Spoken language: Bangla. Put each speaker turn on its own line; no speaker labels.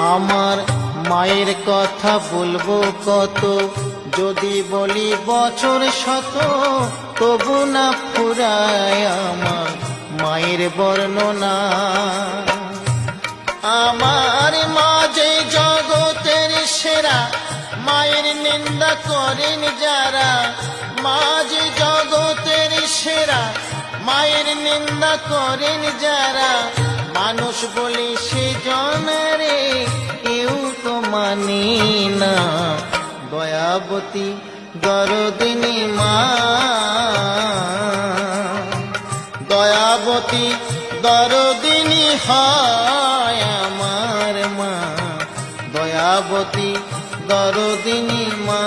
আমার মায়ের কথা বলবো কত, যদি বলি বছর শত তবু না ফুরায় আমার মায়ের বর্ণনা। আমার মা যে জগতের সেরা, মায়ের নিন্দা করেন যারা। মা যে জগতের সেরা, মায়ের নিন্দা করেন যারা। মানুষ বলে সে জনরে কেউ তো মানি না। দয়াবতী দরদিনী মা, দয়াবতী দরদিনী হয় আমার মা, দয়াবতী দরদিনী মা।